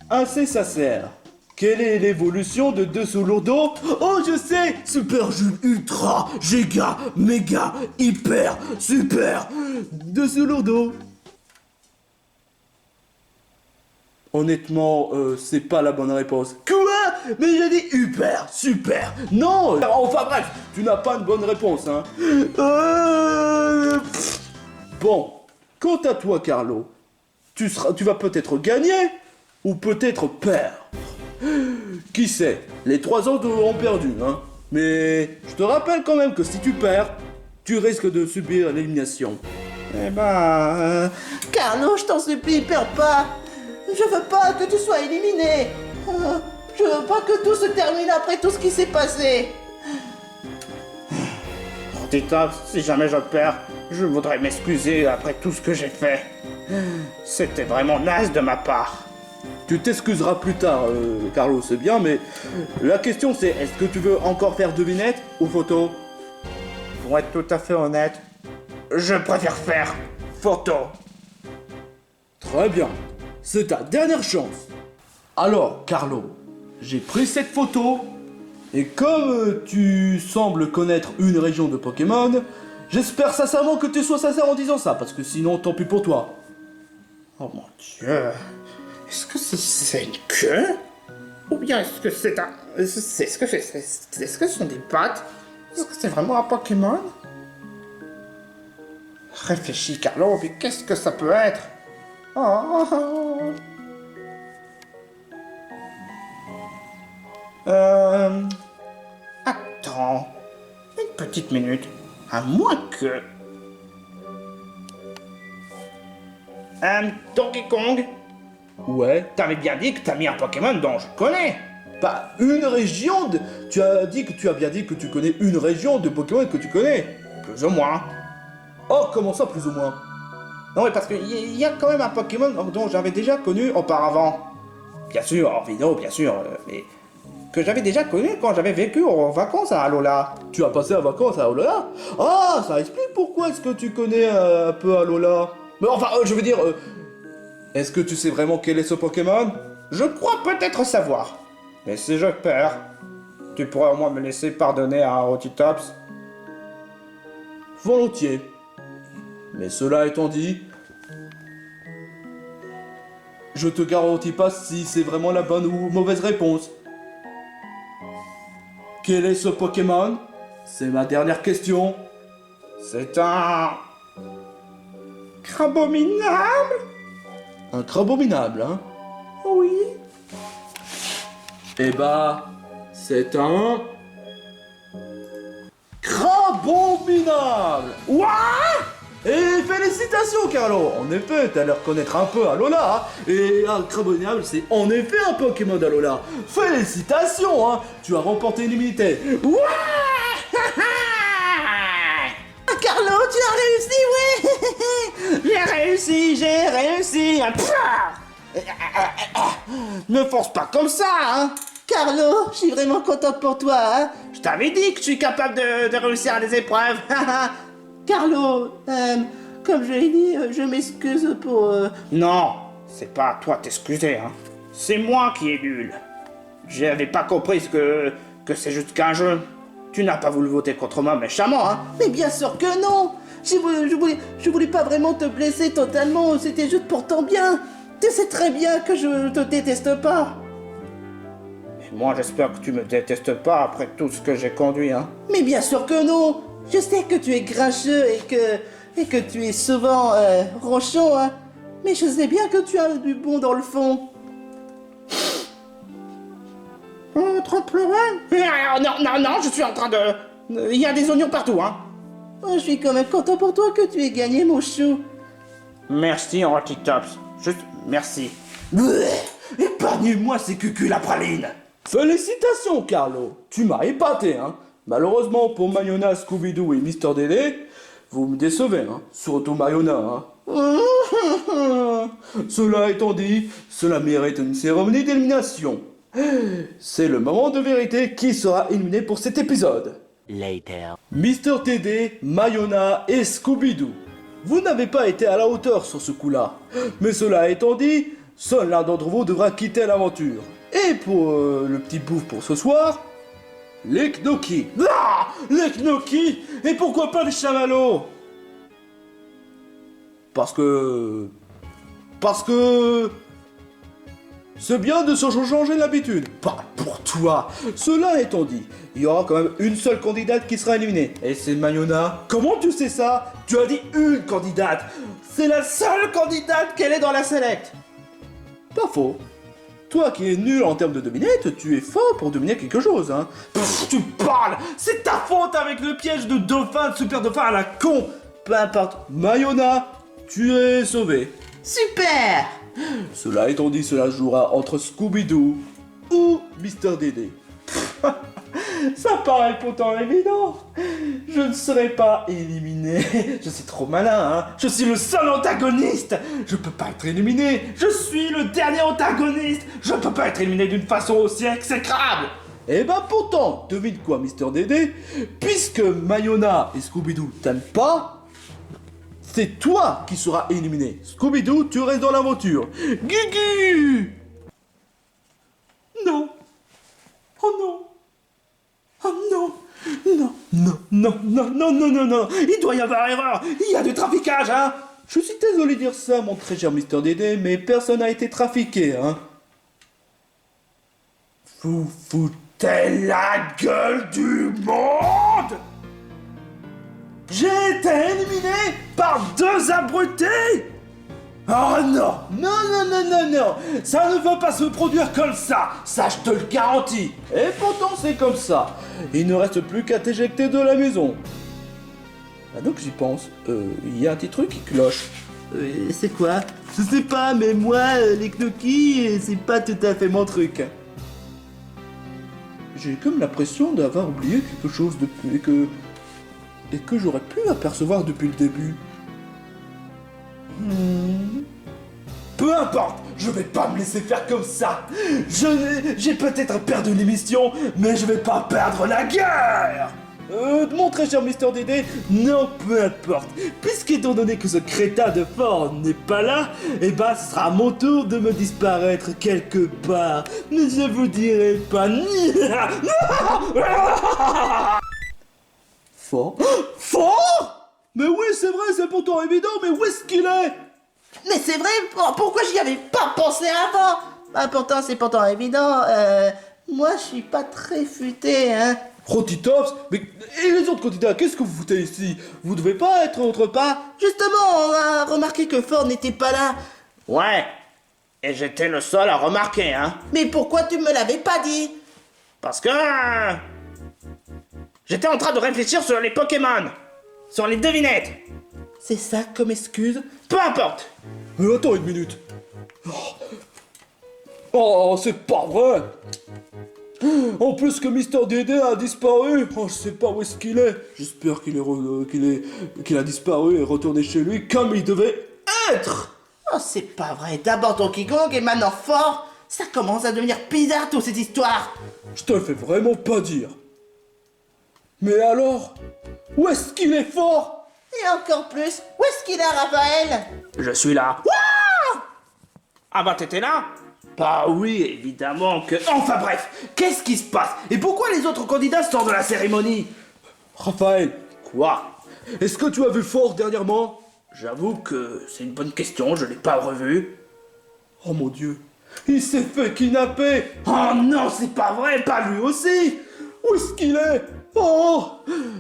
assez sincère. Quelle est l'évolution de Dessous Lourdeau? Oh, je sais! Super, ultra, giga, méga, hyper, super, Dessous Lourdeau. Honnêtement, c'est pas la bonne réponse. Quoi? Mais j'ai dit hyper, super. Non, enfin bref, tu n'as pas une bonne réponse, hein. Bon, quant à toi, Carlo, tu vas peut-être gagner ou peut-être perdre. Qui sait? Les 3 autres ont perdu, hein. Mais je te rappelle quand même que si tu perds, tu risques de subir l'élimination. Eh ben... Carlo, je t'en supplie, perds pas. Je veux pas que tu sois éliminé. Je veux pas que tout se termine après tout ce qui s'est passé. Tita, si jamais je perds, je voudrais m'excuser après tout ce que j'ai fait. C'était vraiment naze de ma part. Tu t'excuseras plus tard, Carlo, c'est bien, mais la question c'est, est-ce que tu veux encore faire devinette ou photo? Pour être tout à fait honnête, je préfère faire photo. Très bien, c'est ta dernière chance. Alors, Carlo, j'ai pris cette photo, et comme tu sembles connaître une région de Pokémon, j'espère sincèrement que tu sois sincère en disant ça, parce que sinon, tant pis pour toi. Oh mon Dieu... Est-ce que c'est une queue? Ou bien est-ce que c'est un... Est-ce que ce sont des pattes? Est-ce que c'est vraiment un Pokémon? Réfléchis, Carlo, mais qu'est-ce que ça peut être? Oh. Attends... Une petite minute. À moins que... Donkey Kong? Ouais. T'avais bien dit que t'as mis un Pokémon dont je connais. Pas une région de... Tu as bien dit que tu connais une région de Pokémon que tu connais. Plus ou moins. Oh, comment ça, plus ou moins? Non mais parce qu'il y a quand même un Pokémon dont j'avais déjà connu auparavant. Bien sûr, en vidéo, bien sûr, mais que j'avais déjà connu quand j'avais vécu en vacances à Alola. Tu as passé en vacances à Alola? Ah, ça explique pourquoi est-ce que tu connais un peu Alola. Mais enfin, je veux dire, est-ce que tu sais vraiment quel est ce Pokémon? Je crois peut-être savoir, mais si je perds, tu pourrais au moins me laisser pardonner à Rotitops. Volontiers. Mais cela étant dit, je te garantis pas si c'est vraiment la bonne ou mauvaise réponse. Quel est ce Pokémon? C'est ma dernière question. C'est un... Crabominable? Un crabominable, hein? Oui. Eh bah, c'est un... Crabominable! What? Et félicitations, Carlo! En effet, t'as l'air connaître un peu Alola, hein. Et un Crabominable, c'est en effet un Pokémon d'Alola. Félicitations, hein! Tu as remporté une immunité. Carlo, tu as réussi, ouais. J'ai réussi. Ne force pas comme ça, hein. Carlo, je suis vraiment content pour toi, hein. Je t'avais dit que je suis capable de réussir les épreuves. Carlo, comme je l'ai dit, je m'excuse pour... Non, c'est pas à toi de t'excuser, hein. C'est moi qui est nul. J'avais pas compris que c'est juste qu'un jeu. Tu n'as pas voulu voter contre moi méchamment, hein. Mais bien sûr que non. Je voulais pas vraiment te blesser totalement, c'était juste pour ton bien. Tu sais très bien que je te déteste pas. Et moi, j'espère que tu me détestes pas après tout ce que j'ai conduit, hein. Mais bien sûr que non. Je sais que tu es grincheux et que tu es souvent ronchon, hein. Mais je sais bien que tu as du bon dans le fond. Trop pleurer? Non, je suis en train de... Il y a des oignons partout, hein. Oh, je suis quand même content pour toi que tu aies gagné, mon chou. Merci, Rotitops. Juste merci. Épargnez-moi ces cucules à praline. Félicitations, Carlo. Tu m'as épaté, hein. Malheureusement pour Mayona, Scooby-Doo et Mister Dédé, vous me décevez, hein. Surtout Mayona, hein. Cela étant dit, cela mérite une cérémonie d'élimination. C'est le moment de vérité qui sera éliminé pour cet épisode. Later. Mister Dédé, Mayona et Scooby-Doo. Vous n'avez pas été à la hauteur sur ce coup-là. Mais cela étant dit, seul l'un d'entre vous devra quitter l'aventure. Et pour le petit bouffe pour ce soir, les Knoki. Ah, les Knoki. Et pourquoi pas les chamallows? Parce que c'est bien de se changer l'habitude. Pas pour toi. Cela étant dit, il y aura quand même une seule candidate qui sera éliminée. Et c'est Mayona. Comment tu sais ça? Tu as dit une candidate. C'est la seule candidate qu'elle est dans la select. Pas faux. Toi qui es nul en termes de devinette, tu es fort pour deviner quelque chose, hein. Pff, tu parles. C'est ta faute avec le piège de dauphin, de super dauphin à la con. Peu importe. Mayona, tu es sauvée. Super. Cela étant dit, cela jouera entre Scooby-Doo ou Mister Dédé. Ça paraît pourtant évident. Je ne serai pas éliminé. Je suis trop malin, hein. Je suis le seul antagoniste. Je peux pas être éliminé. Je suis le dernier antagoniste. Je peux pas être éliminé d'une façon aussi exécrable. Eh ben pourtant, devine quoi, Mister Dédé? Puisque Mayona et Scooby-Doo t'aiment pas, c'est toi qui seras éliminé. Scooby-Doo, tu restes dans l'aventure. Gugu! Non. Oh non. Oh non. Non, non, non, non, non, non, non, non. Il doit y avoir erreur. Il y a du traficage, hein. Je suis désolé de dire ça, mon très cher Mister Dédé, mais personne n'a été trafiqué, hein. Vous foutez la gueule du monde! J'ai été éliminé par deux abrutis! Oh non! Non, non, non, non, non! Ça ne va pas se produire comme ça! Ça, je te le garantis! Et pourtant, c'est comme ça! Il ne reste plus qu'à t'éjecter de la maison. Ah donc j'y pense. Il y a un petit truc qui cloche. C'est quoi? Je sais pas, mais moi, les Knoki, c'est pas tout à fait mon truc. J'ai comme l'impression d'avoir oublié quelque chose depuis et que j'aurais pu apercevoir depuis le début. Peu importe, je vais pas me laisser faire comme ça. J'ai peut-être perdu l'émission, mais je vais pas perdre la guerre. Mon très cher Mister Dédé, non, peu importe. Puisqu'étant donné que ce crétin de Ford n'est pas là, eh ben ce sera à mon tour de me disparaître quelque part. Mais je vous dirai pas ni... Fort? Fort? Mais oui, c'est vrai, c'est pourtant évident, mais où est-ce qu'il est? Mais c'est vrai, pourquoi j'y avais pas pensé avant? Bah pourtant, c'est pourtant évident, moi je suis pas très futé, hein. Rotitops? Mais et les autres candidats, qu'est-ce que vous foutez ici? Vous devez pas être autre part? Justement, on a remarqué que Ford n'était pas là. Ouais, et j'étais le seul à remarquer, hein. Mais pourquoi tu me l'avais pas dit? Parce que... j'étais en train de réfléchir sur les Pokémon. Sur les devinettes. C'est ça comme excuse? Peu importe. Mais attends une minute. Oh, c'est pas vrai. En plus que Mister Dédé a disparu. Oh, je sais pas où est-ce qu'il est. J'espère qu'il a disparu et retourné chez lui comme il devait être. Oh, c'est pas vrai. D'abord Donkey Kong et maintenant Ford. Ça commence à devenir bizarre toute cette histoire. Je te le fais vraiment pas dire. Mais alors, où est-ce qu'il est fort? Et encore plus, où est-ce qu'il est, Raphaël? Je suis là. Ah bah t'étais là? Bah oui, évidemment que... Enfin bref, qu'est-ce qui se passe? Et pourquoi les autres candidats sortent de la cérémonie? Raphaël, Quoi? est-ce que tu as vu Fort dernièrement? J'avoue que c'est une bonne question, je l'ai pas revu. Oh mon Dieu, il s'est fait kidnapper. Oh non, c'est pas vrai, pas lui aussi. Où est-ce qu'il est? Oh,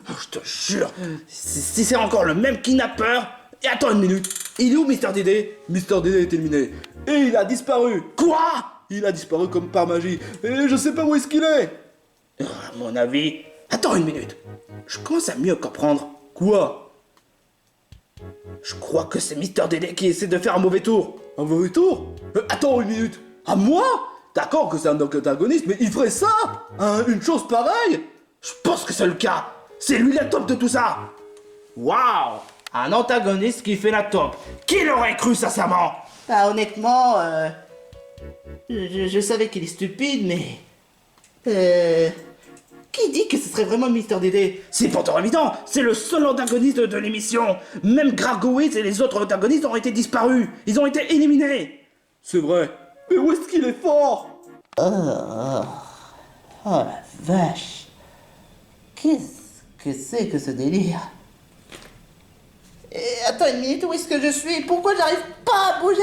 Je te jure, si c'est encore le même kidnappeur... Et attends une minute, il est où Mister Dédé? Mister Dédé est éliminé. Et il a disparu. Quoi? Il a disparu comme par magie. Et je sais pas où est-ce qu'il est. À mon avis... Attends une minute, je commence à mieux comprendre. Quoi? Je crois que c'est Mister Dédé qui essaie de faire un mauvais tour. Un mauvais tour? Attends une minute. À moi? D'accord que c'est un antagoniste, mais il ferait ça? Une chose pareille? Je pense que c'est le cas. C'est lui la top de tout ça. Waouh! Un antagoniste qui fait la top. Qui l'aurait cru sincèrement? Bah honnêtement, je savais qu'il est stupide, mais... Qui dit que ce serait vraiment Mister Dédé? C'est pourtant évident. C'est le seul antagoniste de l'émission. Même Gragowitz et les autres antagonistes ont été disparus. Ils ont été éliminés. C'est vrai. Mais où est-ce qu'il est fort? Oh la vache. Qu'est-ce que c'est que ce délire? Attends une minute, où est-ce que je suis? Pourquoi j'arrive pas à bouger?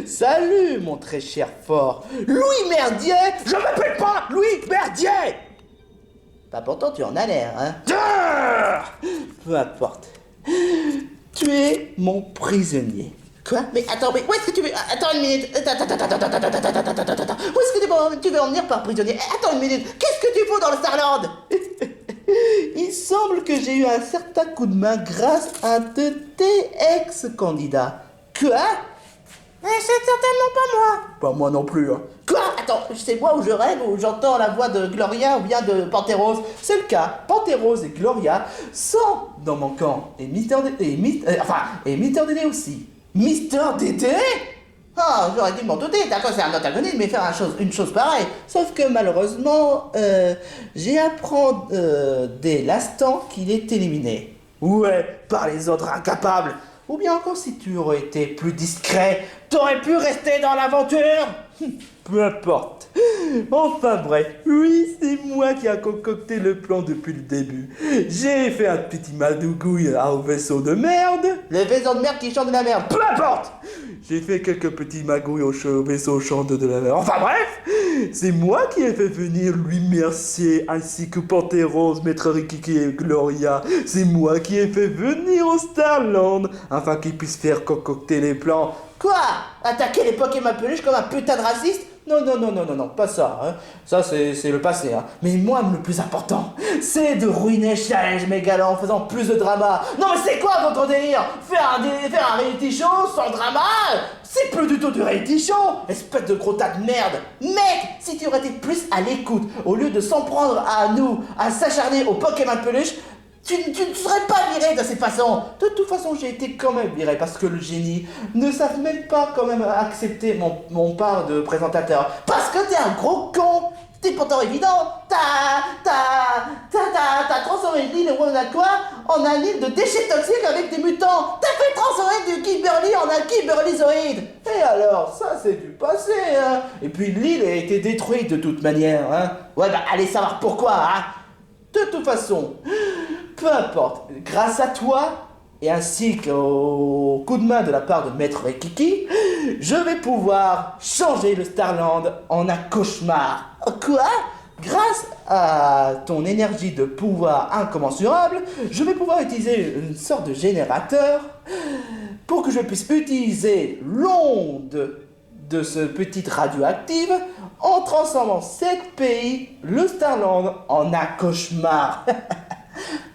Salut, mon très cher Fort. Louis Merdier! Je m'appelle pas Louis Merdier. Bah pourtant tu en as l'air, hein. Peu importe. Tu es mon prisonnier. Quoi? Mais attends, mais où est-ce que tu veux... Attends une minute. Attends. Où est-ce que tu veux en venir par prisonnier? Attends une minute. Qu'est-ce que tu fous dans le Starland? Il semble que j'ai eu un certain coup de main grâce à un de tes ex-candidats. Quoi? C'est certainement pas moi. Pas moi non plus, hein. Quoi? Attends, c'est moi où je rêve, où j'entends la voix de Gloria ou bien de Pantérose. C'est le cas. Pantérose et Gloria sont dans mon camp. Et Mister Dédé, et Mister Dédé aussi. Mister Dédé? Ah, j'aurais dû m'en douter. D'accord, c'est un antagoniste, mais faire une chose pareille. Sauf que malheureusement, j'ai appris dès l'instant qu'il est éliminé. Ouais, par les autres incapables. Ou bien encore si tu aurais été plus discret. T'aurais pu rester dans l'aventure. Peu importe. Enfin bref, oui, c'est moi qui a concocté le plan depuis le début. J'ai fait un petit madougouille au vaisseau de merde. Le vaisseau de merde qui chante de la merde. Peu importe. J'ai fait quelques petits magouilles au vaisseau chante de la merde. Enfin bref, c'est moi qui ai fait venir Louis Mercier ainsi que Pantérose, Maître Rikiki et Gloria. C'est moi qui ai fait venir au Starland afin qu'ils puissent faire concocter les plans. Quoi? Attaquer les Pokémon peluches comme un putain de raciste? Non, pas ça. Hein. Ça, c'est le passé. Hein. Mais moi, le plus important, c'est de ruiner Challenge Megalo en faisant plus de drama. Non mais c'est quoi votre délire? Faire un reality show sans drama? C'est plus du tout du reality show, espèce de gros tas de merde. Mec, si tu aurais été plus à l'écoute, au lieu de s'en prendre à nous, à s'acharner aux Pokémon peluches, Tu ne serais pas viré de cette façon. De toute façon, j'ai été quand même viré parce que le génie ne savent même pas quand même accepter mon part de présentateur. Parce que t'es un gros con. C'est pourtant évident. T'as transformé l'île Wanakwa en un île de déchets toxiques avec des mutants. T'as fait transformer du Kimberly en un Kimberlyzoïde. Et alors, ça c'est du passé, hein. Et puis l'île a été détruite de toute manière, hein. Ouais, bah allez savoir pourquoi, hein. De toute façon, peu importe, grâce à toi, et ainsi qu'au coup de main de la part de Maître Rikiki, je vais pouvoir changer le Starland en un cauchemar. Quoi? Grâce à ton énergie de pouvoir incommensurable, je vais pouvoir utiliser une sorte de générateur pour que je puisse utiliser l'onde de ce petit radioactive en transformant cet pays, le Starland, en un cauchemar.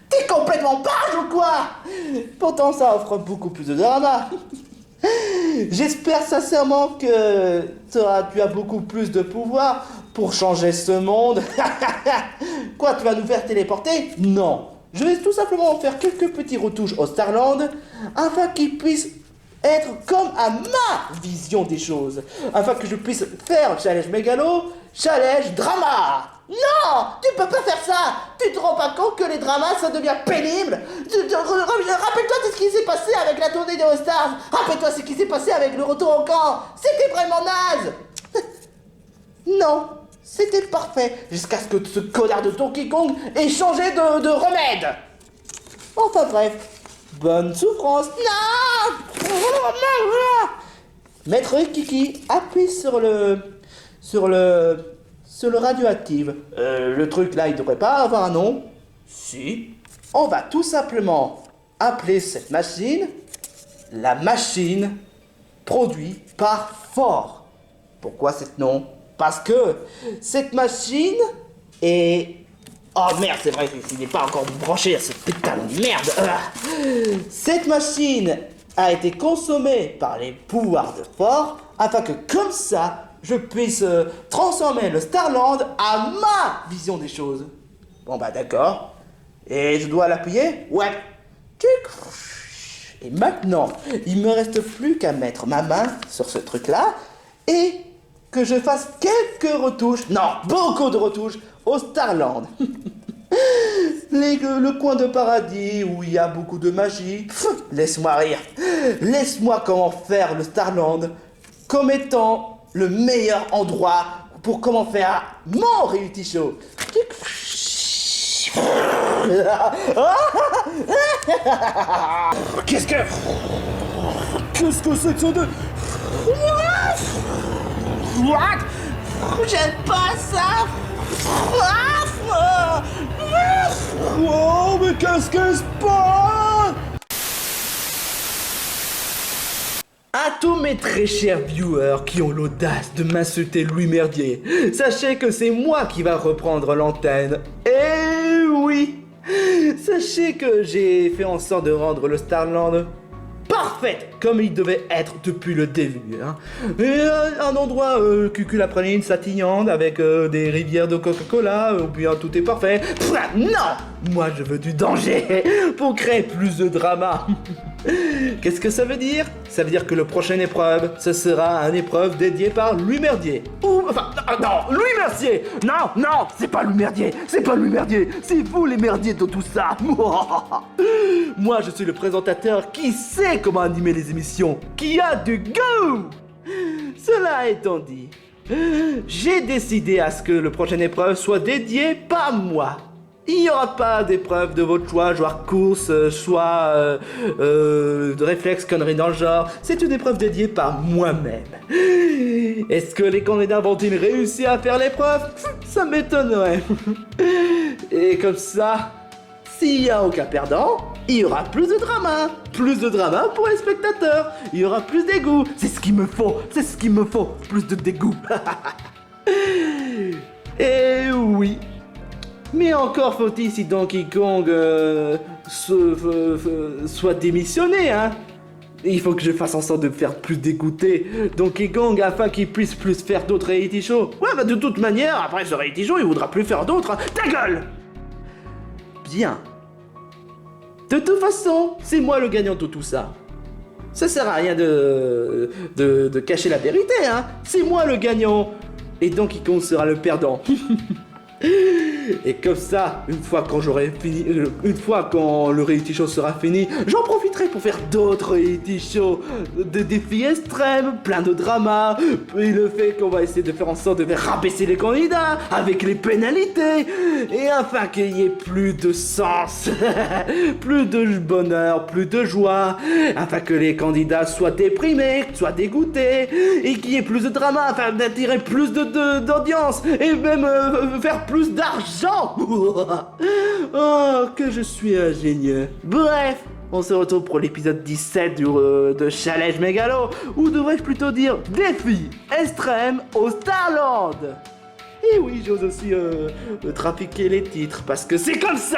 T'es complètement barge ou quoi? Pourtant ça offre beaucoup plus de drama. J'espère sincèrement que tu as beaucoup plus de pouvoir pour changer ce monde. Quoi, tu vas nous faire téléporter? Non. Je vais tout simplement faire quelques petits retouches au Starland afin qu'il puisse être comme à ma vision des choses. Afin que je puisse faire challenge mégalo, challenge drama. Non, tu peux pas faire ça. Tu te rends pas compte que les dramas ça devient pénible. Rappelle-toi de ce qui s'est passé avec la tournée des All-Stars. Rappelle-toi ce qui s'est passé avec le retour au camp. C'était vraiment naze. Non, c'était parfait jusqu'à ce que ce connard de Donkey Kong ait changé de remède. Enfin bref, bonne souffrance. Non. Maître Kiki, appuie sur le radioactif. Le truc là, il devrait pas avoir un nom. Si. On va tout simplement appeler cette machine la machine produite par Fort. Pourquoi ce nom? Parce que cette machine est... Oh merde, c'est vrai qu'il n'est pas encore branché à ce putain de merde. Cette machine a été consommée par les pouvoirs de Fort afin que comme ça, je puisse transformer le Starland à ma vision des choses. Bon bah d'accord. Et je dois l'appuyer? Ouais. Et maintenant, il me reste plus qu'à mettre ma main sur ce truc-là et que je fasse quelques retouches, non, beaucoup de retouches au Starland. Le coin de paradis où il y a beaucoup de magie. Laisse-moi rire. Laisse-moi comment faire le Starland comme étant le meilleur endroit pour comment faire mon reality show. Qu'est-ce que c'est que ça de... What? J'aime pas ça. Oh, mais qu'est-ce que c'est pas? À tous mes très chers viewers qui ont l'audace de m'insulter Louis Merdier, sachez que c'est moi qui va reprendre l'antenne. Eh oui! Sachez que j'ai fait en sorte de rendre le Starland parfaite comme il devait être depuis le début. Hein. Et un endroit cuculapraline, satignante, avec des rivières de Coca-Cola, ou bien tout est parfait. Pff, non! Moi je veux du danger pour créer plus de drama. Qu'est-ce que ça veut dire? Ça veut dire que le prochaine épreuve, ce sera une épreuve dédiée par Louis Merdier. Ou, enfin, non, Louis Mercier. Non, c'est pas Louis Merdier, c'est vous les merdiers de tout ça. Moi, je suis le présentateur qui sait comment animer les émissions, qui a du goût. Cela étant dit, j'ai décidé à ce que le prochaine épreuve soit dédiée par moi. Il n'y aura pas d'épreuve de votre choix, genre course, soit de réflexe, conneries dans le genre. C'est une épreuve dédiée par moi-même. Est-ce que les candidats vont-ils réussir à faire l'épreuve? Ça m'étonnerait. Et comme ça, s'il n'y a aucun perdant, il y aura plus de drama. Plus de drama pour les spectateurs. Il y aura plus d'égout. C'est ce qu'il me faut. Plus de dégoût. Et oui. Mais encore faut-il si Donkey Kong soit démissionné, hein. Il faut que je fasse en sorte de faire plus dégoûter Donkey Kong afin qu'il puisse plus faire d'autres reality shows. Ouais, bah de toute manière, après ce reality show, il voudra plus faire d'autres. Hein. Ta gueule! Bien. De toute façon, c'est moi le gagnant de tout ça. Ça sert à rien de cacher la vérité, hein. C'est moi le gagnant. Et Donkey Kong sera le perdant. Et comme ça, une fois quand le reality show sera fini, j'en profiterai pour faire d'autres reality shows, de défis extrêmes, plein de drama, et le fait qu'on va essayer de faire en sorte de faire rabaisser les candidats avec les pénalités, et afin qu'il y ait plus de sens, plus de bonheur, plus de joie, afin que les candidats soient déprimés, soient dégoûtés, et qu'il y ait plus de drama afin d'attirer plus d'audience, et même faire plus d'argent. Oh, que je suis ingénieux. Bref, on se retrouve pour l'épisode 17 de Challenge Mégalo, ou devrais-je plutôt dire défi extrême au Starland. Et oui, j'ose aussi trafiquer les titres, parce que c'est comme ça.